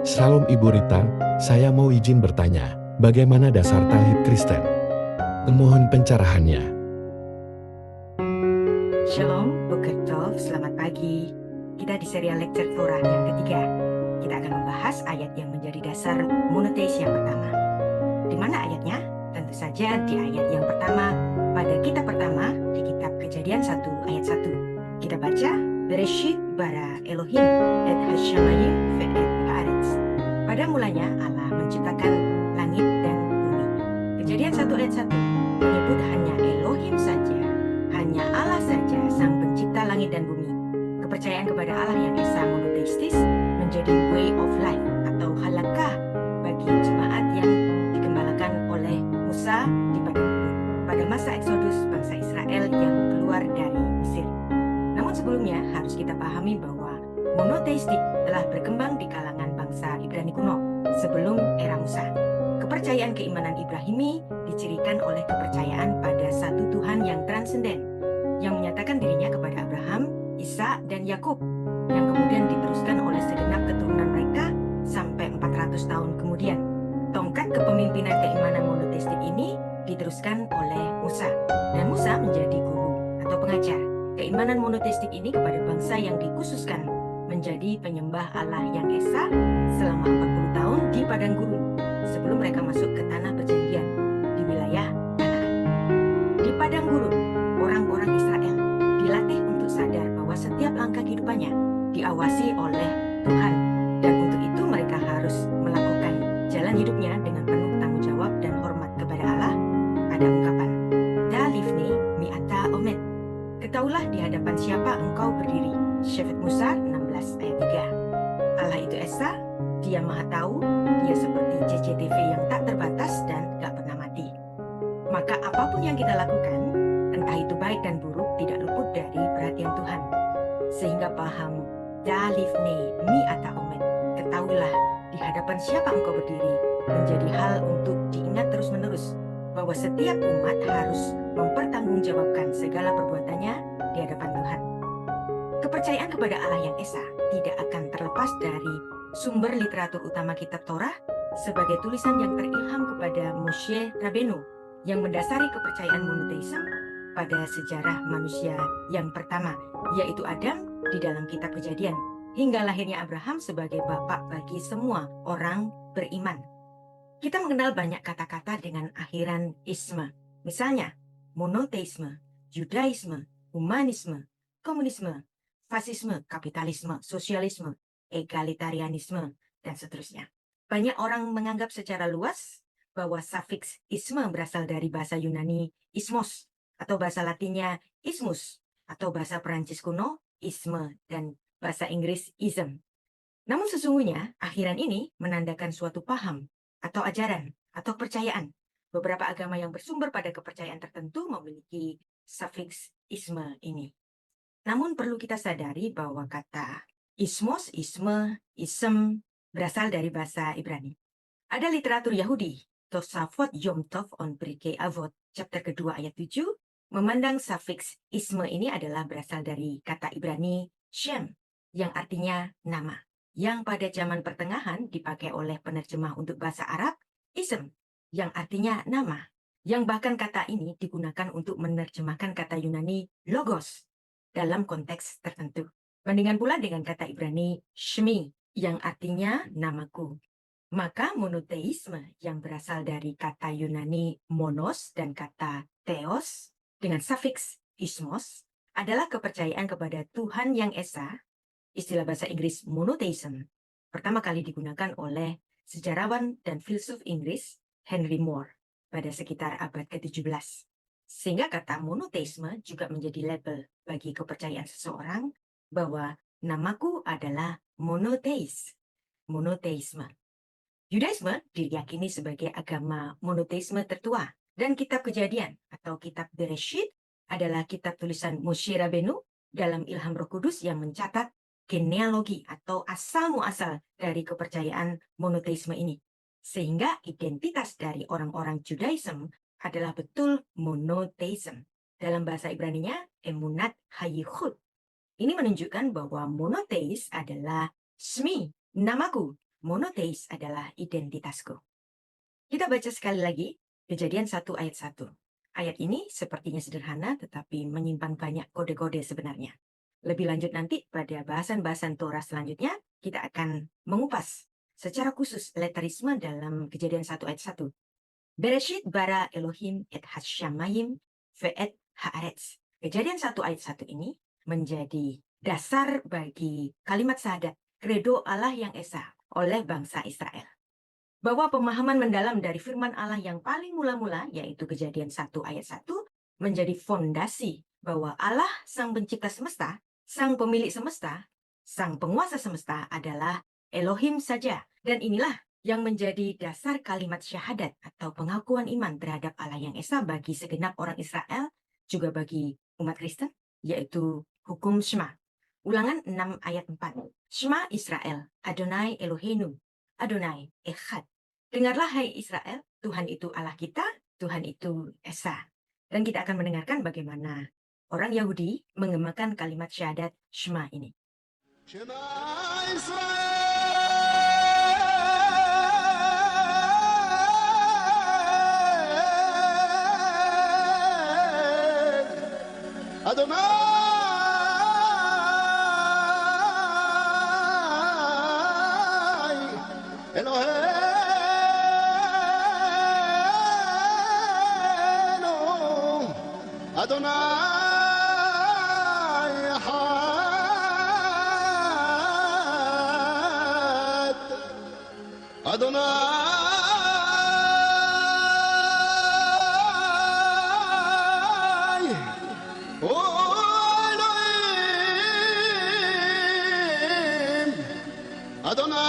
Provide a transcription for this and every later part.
Salam Ibu Rita, saya mau izin bertanya, bagaimana dasar tauhid Kristen? Mohon pencerahannya. Shalom, Boker Tov, selamat pagi. Kita di serial lecture Torah yang ketiga. Kita akan membahas ayat yang menjadi dasar monoteis yang pertama. Di mana ayatnya? Tentu saja di ayat yang pertama pada kitab pertama di kitab Kejadian 1 ayat 1. Kita baca, Bereshit bara Elohim et hashamayim ve'et haaretz. Pada mulanya Allah menciptakan langit dan bumi. Kejadian 1 ayat 1 menyebut hanya Elohim saja, hanya Allah saja sang pencipta langit dan bumi. Kepercayaan kepada Allah yang esa monoteistis menjadi way of life atau halakah bagi jemaat yang digembalakan oleh Musa di padang gurun pada masa Eksodus bangsa Israel yang keluar dari Mesir. Namun sebelumnya harus kita pahami bahwa monoteistik telah berkembang di kalangan bangsa Ibrani kuno sebelum era Musa. Kepercayaan keimanan Ibrahimi dicirikan oleh kepercayaan pada satu Tuhan yang transenden, yang menyatakan dirinya kepada Abraham, Ishak, dan Yakub, yang kemudian diteruskan oleh segenap keturunan mereka sampai 400 tahun kemudian. Tongkat kepemimpinan keimanan monoteistik ini diteruskan oleh Musa, dan Musa menjadi guru atau pengajar keimanan monoteistik ini kepada bangsa yang dikhususkan menjadi penyembah Allah yang esa selama 40 tahun di padang gurun sebelum mereka masuk ke tanah perjanjian di wilayah Kanaan. Di padang gurun, orang-orang Israel dilatih untuk sadar bahwa setiap langkah kehidupannya diawasi oleh Tuhan, dan untuk itu mereka harus melakukan jalan hidupnya dengan penuh tanggung jawab dan hormat kepada Allah. Ada ungkapan, Dalifni mi'ata omet. Ketahuilah di hadapan siapa engkau berdiri. Shefet Musar 16 ayat 3. Allah itu esa, dia maha tahu, dia seperti CCTV yang tak terbatas dan gak pernah mati. Maka apapun yang kita lakukan, entah itu baik dan buruk, tidak luput dari perhatian Tuhan. Sehingga paham, Dalifne mi'ata omet. Ketahuilah di hadapan siapa engkau berdiri, menjadi hal untuk diingat terus-menerus, bahwa setiap umat harus mempertanggungjawabkan segala perbuatannya di hadapan Tuhan. Kepercayaan kepada Allah yang esa tidak akan terlepas dari sumber literatur utama kitab Torah sebagai tulisan yang terilham kepada Moshe Rabenu yang mendasari kepercayaan monoteisme pada sejarah manusia yang pertama, yaitu Adam di dalam kitab Kejadian, hingga lahirnya Abraham sebagai bapak bagi semua orang beriman. Kita mengenal banyak kata-kata dengan akhiran isme, misalnya monoteisme, Judaisme, humanisme, komunisme, fasisme, kapitalisme, sosialisme, egalitarianisme, dan seterusnya. Banyak orang menganggap secara luas bahwa sufiks isme berasal dari bahasa Yunani ismos, atau bahasa Latinnya ismus, atau bahasa Perancis kuno isme, dan bahasa Inggris ism. Namun sesungguhnya akhiran ini menandakan suatu paham atau ajaran atau kepercayaan. Beberapa agama yang bersumber pada kepercayaan tertentu memiliki sufiks isme ini. Namun perlu kita sadari bahwa kata ismos, isme, ism berasal dari bahasa Ibrani. Ada literatur Yahudi, Tosafot Yom Tov on Pirkei Avot, chapter kedua ayat 7, memandang sufiks isme ini adalah berasal dari kata Ibrani Shem, yang artinya nama, yang pada zaman pertengahan dipakai oleh penerjemah untuk bahasa Arab, ism, yang artinya nama, yang bahkan kata ini digunakan untuk menerjemahkan kata Yunani logos dalam konteks tertentu. Bandingkan pula dengan kata Ibrani shmi, yang artinya namaku. Maka monoteisme yang berasal dari kata Yunani monos dan kata theos dengan sufiks ismos adalah kepercayaan kepada Tuhan yang esa. Istilah bahasa Inggris monotheism pertama kali digunakan oleh sejarawan dan filsuf Inggris Henry Moore pada sekitar abad ke-17. Sehingga kata monoteisme juga menjadi label bagi kepercayaan seseorang bahwa namaku adalah monoteis, monoteisme. Judaisme diyakini sebagai agama monoteisme tertua, dan kitab Kejadian atau kitab Bereshit adalah kitab tulisan Moshe Rabenu dalam ilham Roh Kudus yang mencatat genealogi atau asal-muasal dari kepercayaan monoteisme ini. Sehingga identitas dari orang-orang Judaism adalah betul monoteism. Dalam bahasa Ibraninya, emunat hayichud. Ini menunjukkan bahwa monoteis adalah shmi, namaku, monoteis adalah identitasku. Kita baca sekali lagi Kejadian 1 ayat 1. Ayat ini sepertinya sederhana tetapi menyimpan banyak kode-kode sebenarnya. Lebih lanjut nanti pada bahasan-bahasan Torah selanjutnya, kita akan mengupas secara khusus letterisme dalam Kejadian 1 ayat 1. Bereshit bara Elohim et hasyamayim ve'et haaretz. Kejadian 1 ayat 1 ini menjadi dasar bagi kalimat syahadat kredo Allah yang Esa oleh bangsa Israel. Bahwa pemahaman mendalam dari firman Allah yang paling mula-mula, yaitu Kejadian 1 ayat 1, menjadi fondasi bahwa Allah sang pencipta semesta, sang pemilik semesta, sang penguasa semesta adalah Elohim saja. Dan inilah yang menjadi dasar kalimat syahadat atau pengakuan iman terhadap Allah yang Esa bagi segenap orang Israel, juga bagi umat Kristen, yaitu hukum Shema. Ulangan 6 ayat 4. Shema Israel, Adonai Eloheinu, Adonai Echad. Dengarlah hai Israel, Tuhan itu Allah kita, Tuhan itu Esa. Dan kita akan mendengarkan bagaimana orang Yahudi mengemakan kalimat syahadat Shema ini. Shema Israel, Adonai Eloheinu, Adonai Echad, Adonai Elohim, Adonai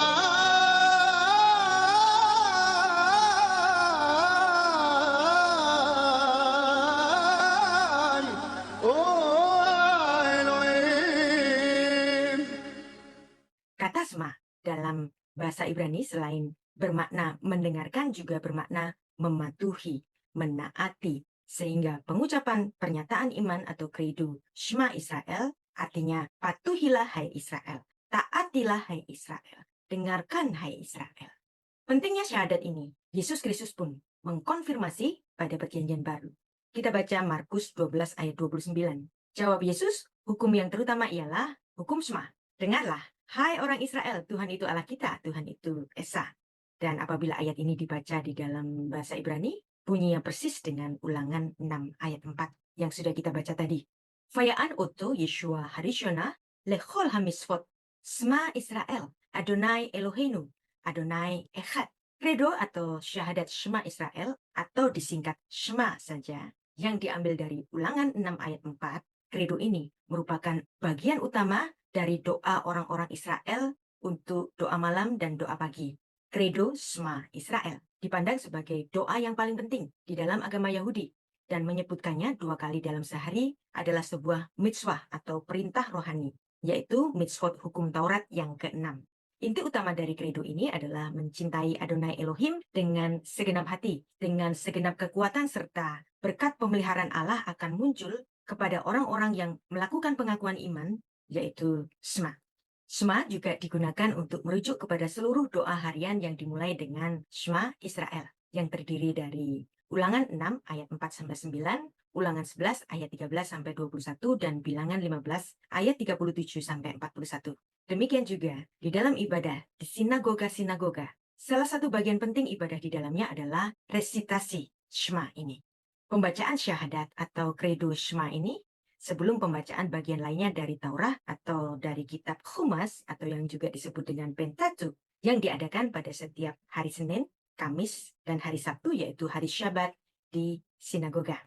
Elohim. Kata Shema dalam bahasa Ibrani selain bermakna mendengarkan juga bermakna mematuhi, menaati, sehingga pengucapan pernyataan iman atau credo Shema Israel artinya patuhilah hai Israel, taatilah hai Israel, dengarkan hai Israel. Pentingnya syahadat ini, Yesus Kristus pun mengkonfirmasi pada perjanjian baru. Kita baca Markus 12 ayat 29. Jawab Yesus, hukum yang terutama ialah hukum Shema. Dengarlah, hai orang Israel, Tuhan itu Allah kita, Tuhan itu Esa. Dan apabila ayat ini dibaca di dalam bahasa Ibrani, bunyinya persis dengan ulangan 6 ayat 4 yang sudah kita baca tadi. Fayaan oto Yeshua Harishona lechol hamisfot Shema Israel, Adonai Eloheinu, Adonai Echad. Credo atau syahadat Shema Israel atau disingkat Shema saja yang diambil dari ulangan 6 ayat 4. Credo ini merupakan bagian utama dari doa orang-orang Israel untuk doa malam dan doa pagi. Credo Shema Israel dipandang sebagai doa yang paling penting di dalam agama Yahudi dan menyebutkannya 2 kali dalam sehari adalah sebuah mitzvah atau perintah rohani, yaitu mitzvot hukum Taurat yang ke-6. Inti utama dari credo ini adalah mencintai Adonai Elohim dengan segenap hati, dengan segenap kekuatan serta berkat pemeliharaan Allah akan muncul kepada orang-orang yang melakukan pengakuan iman, yaitu Shema. Shema juga digunakan untuk merujuk kepada seluruh doa harian yang dimulai dengan Shema Israel, yang terdiri dari Ulangan 6 ayat 4-9, Ulangan 11 ayat 13-21, dan Bilangan 15 ayat 37-41. Demikian juga di dalam ibadah di sinagoga-sinagoga, salah satu bagian penting ibadah di dalamnya adalah resitasi Shema ini. Pembacaan syahadat atau credo Shema ini sebelum pembacaan bagian lainnya dari Taurat atau dari kitab Chumas atau yang juga disebut dengan Pentateuch yang diadakan pada setiap hari Senin, Kamis, dan hari Sabtu yaitu hari Syabat di sinagoga.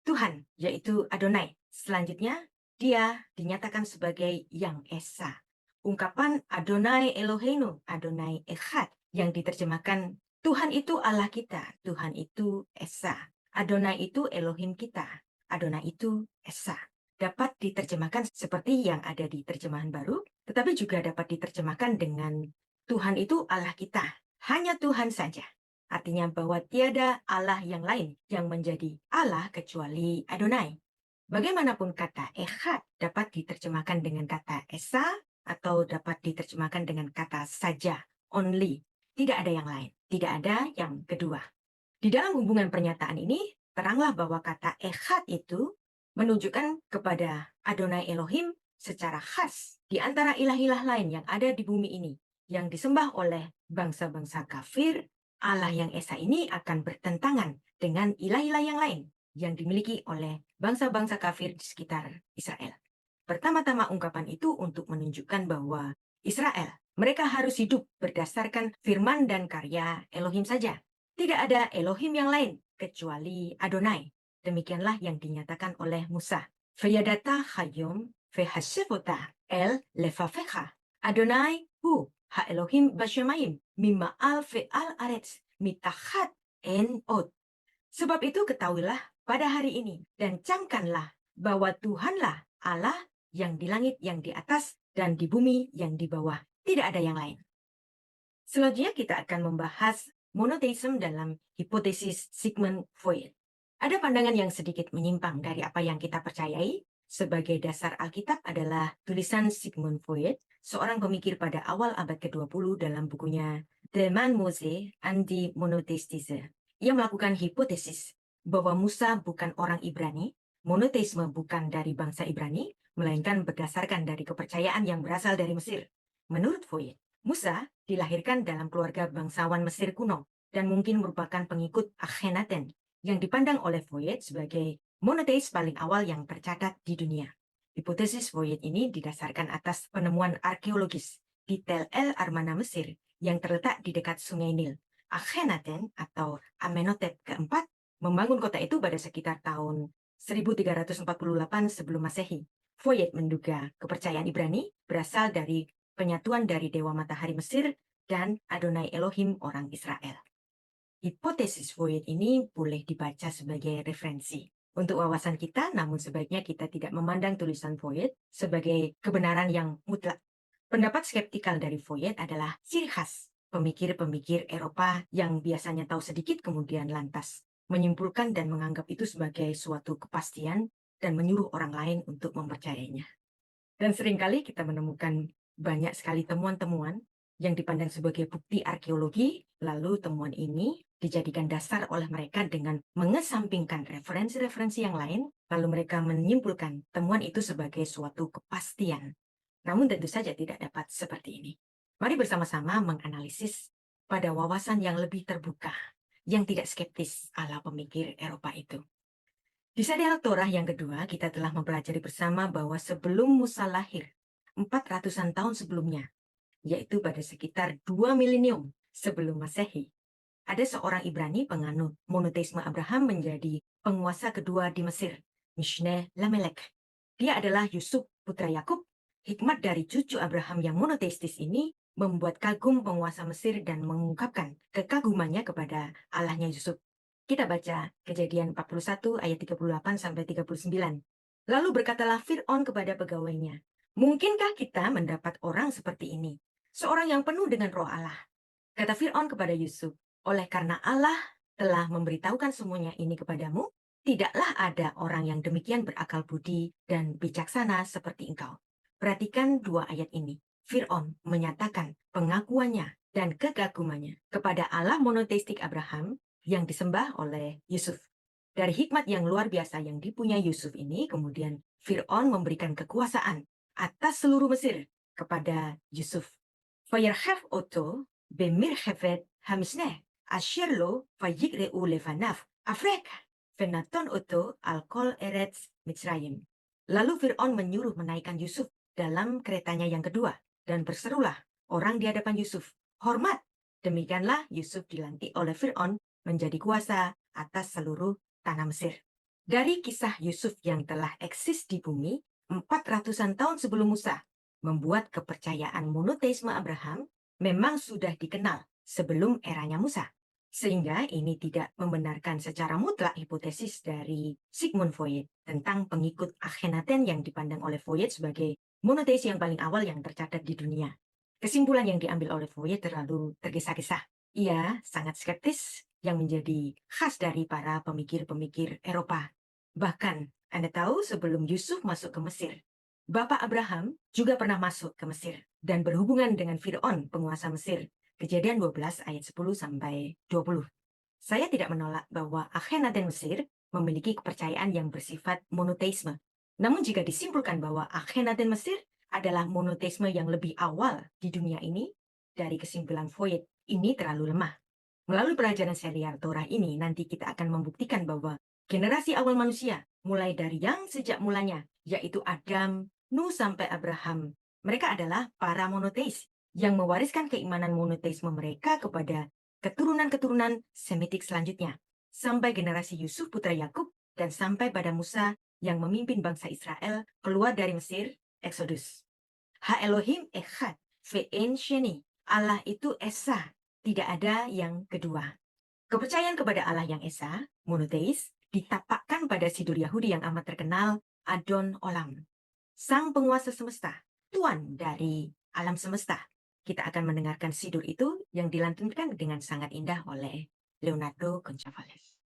Tuhan yaitu Adonai. Selanjutnya dia dinyatakan sebagai yang Esa. Ungkapan Adonai Eloheinu, Adonai Echad yang diterjemahkan Tuhan itu Allah kita, Tuhan itu Esa. Adonai itu Elohim kita, Adonai itu Esa. Dapat diterjemahkan seperti yang ada di terjemahan baru, tetapi juga dapat diterjemahkan dengan Tuhan itu Allah kita, hanya Tuhan saja. Artinya bahwa tiada Allah yang lain yang menjadi Allah kecuali Adonai. Bagaimanapun kata Echad dapat diterjemahkan dengan kata Esa atau dapat diterjemahkan dengan kata saja only. Tidak ada yang lain, tidak ada yang kedua. Di dalam hubungan pernyataan ini, teranglah bahwa kata echad itu menunjukkan kepada Adonai Elohim secara khas di antara ilah-ilah lain yang ada di bumi ini, yang disembah oleh bangsa-bangsa kafir. Allah yang esa ini akan bertentangan dengan ilah-ilah yang lain yang dimiliki oleh bangsa-bangsa kafir di sekitar Israel. Pertama-tama ungkapan itu untuk menunjukkan bahwa Israel, mereka harus hidup berdasarkan firman dan karya Elohim saja. Tidak ada Elohim yang lain kecuali Adonai. Demikianlah yang dinyatakan oleh Musa. Vayadata hayom vehasevota el lefafecha. Adonai hu ha Elohim bashamayim mima'al ve'al aretz mitachat en od. Sebab itu ketahuilah pada hari ini dan camkanlah bahwa Tuhanlah Allah yang di langit yang di atas dan di bumi yang di bawah. Tidak ada yang lain. Selanjutnya kita akan membahas monoteisme dalam hipotesis Sigmund Freud. Ada pandangan yang sedikit menyimpang dari apa yang kita percayai. Sebagai dasar Alkitab adalah tulisan Sigmund Freud, seorang pemikir pada awal abad ke-20 dalam bukunya The Man Mose and the Monotheistism. Ia melakukan hipotesis bahwa Musa bukan orang Ibrani, monoteisme bukan dari bangsa Ibrani, melainkan berdasarkan dari kepercayaan yang berasal dari Mesir. Menurut Freud, Musa dilahirkan dalam keluarga bangsawan Mesir kuno dan mungkin merupakan pengikut Akhenaten yang dipandang oleh Freud sebagai monoteis paling awal yang tercatat di dunia. Hipotesis Freud ini didasarkan atas penemuan arkeologis di Tel El Armana Mesir yang terletak di dekat Sungai Nil. Akhenaten atau Amenhotep keempat membangun kota itu pada sekitar tahun 1348 sebelum Masehi. Freud menduga kepercayaan Ibrani berasal dari penyatuan dari Dewa Matahari Mesir dan Adonai Elohim orang Israel. Hipotesis Freud ini boleh dibaca sebagai referensi untuk wawasan kita, namun sebaiknya kita tidak memandang tulisan Freud sebagai kebenaran yang mutlak. Pendapat skeptikal dari Freud adalah ciri khas pemikir-pemikir Eropa yang biasanya tahu sedikit kemudian lantas menyimpulkan dan menganggap itu sebagai suatu kepastian dan menyuruh orang lain untuk mempercayainya. Dan seringkali kita menemukan banyak sekali temuan-temuan yang dipandang sebagai bukti arkeologi, lalu temuan ini dijadikan dasar oleh mereka dengan mengesampingkan referensi-referensi yang lain, lalu mereka menyimpulkan temuan itu sebagai suatu kepastian. Namun tentu saja tidak dapat seperti ini. Mari bersama-sama menganalisis pada wawasan yang lebih terbuka, yang tidak skeptis ala pemikir Eropa itu. Di serial Torah yang kedua, kita telah mempelajari bersama bahwa sebelum Musa lahir, 400-an tahun sebelumnya, yaitu pada sekitar 2 milenium sebelum Masehi, ada seorang Ibrani penganut monoteisme Abraham menjadi penguasa kedua di Mesir, Mishneh Lamelek. Dia adalah Yusuf, putra Yakub. Hikmat dari cucu Abraham yang monoteistis ini membuat kagum penguasa Mesir dan mengungkapkan kekagumannya kepada Allahnya Yusuf. Kita baca Kejadian 41 ayat 38-39. Lalu berkatalah Fir'aun kepada pegawainya, "Mungkinkah kita mendapat orang seperti ini, seorang yang penuh dengan roh Allah?" Kata Fir'aun kepada Yusuf, "Oleh karena Allah telah memberitahukan semuanya ini kepadamu, tidaklah ada orang yang demikian berakal budi dan bijaksana seperti engkau." Perhatikan dua ayat ini. Fir'aun menyatakan pengakuannya dan kekagumannya kepada Allah monoteistik Abraham yang disembah oleh Yusuf. Dari hikmat yang luar biasa yang dipunyai Yusuf ini, kemudian Fir'aun memberikan kekuasaan atas seluruh Mesir kepada Yusuf. Fayarhef oto bemirhefet hamisneh asyirlo fayikreu levanaf afrek fenaton oto alkol eretz Mitzrayim. Lalu Fir'aun menyuruh menaikkan Yusuf dalam keretanya yang kedua dan berserulah orang di hadapan Yusuf, "Hormat!" Demikianlah Yusuf dilantik oleh Fir'aun menjadi kuasa atas seluruh tanah Mesir. Dari kisah Yusuf yang telah eksis di bumi 400-an tahun sebelum Musa, membuat kepercayaan monoteisme Abraham memang sudah dikenal sebelum eranya Musa. Sehingga ini tidak membenarkan secara mutlak hipotesis dari Sigmund Freud tentang pengikut Akhenaten yang dipandang oleh Freud sebagai monoteis yang paling awal yang tercatat di dunia. Kesimpulan yang diambil oleh Freud terlalu tergesa-gesa. Ia sangat skeptis yang menjadi khas dari para pemikir-pemikir Eropa. Bahkan, Anda tahu sebelum Yusuf masuk ke Mesir, Bapak Abraham juga pernah masuk ke Mesir dan berhubungan dengan Fir'aun, penguasa Mesir, Kejadian 12 ayat 10 sampai 20. Saya tidak menolak bahwa Akhenaten Mesir memiliki kepercayaan yang bersifat monoteisme. Namun jika disimpulkan bahwa Akhenaten Mesir adalah monoteisme yang lebih awal di dunia ini, dari kesimpulan Voigt ini terlalu lemah. Melalui pelajaran serial Torah ini, nanti kita akan membuktikan bahwa generasi awal manusia, mulai dari yang sejak mulanya, yaitu Adam, Nuh sampai Abraham, mereka adalah para monoteis yang mewariskan keimanan monoteisme mereka kepada keturunan-keturunan Semitik selanjutnya, sampai generasi Yusuf putra Yakub dan sampai pada Musa yang memimpin bangsa Israel keluar dari Mesir, Exodus. Ha Elohim Echad, Ve'en Sheni, Allah itu Esa, tidak ada yang kedua. Kepercayaan kepada Allah yang Esa, monoteis, ditapakkan pada sidur Yahudi yang amat terkenal, Adon Olam, sang penguasa semesta, Tuan dari alam semesta. Kita akan mendengarkan sidur itu yang dilantunkan dengan sangat indah oleh Leonardo Conchavales.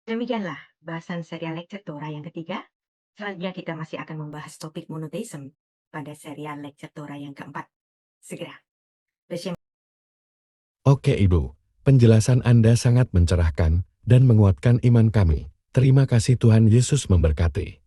Demikianlah bahasan serial lecture Torah yang ketiga. Selanjutnya kita masih akan membahas topik monotheism pada serial lecture Torah yang keempat. Segera. Beshem. Oke Ibu, penjelasan Anda sangat mencerahkan dan menguatkan iman kami. Terima kasih Tuhan Yesus memberkati.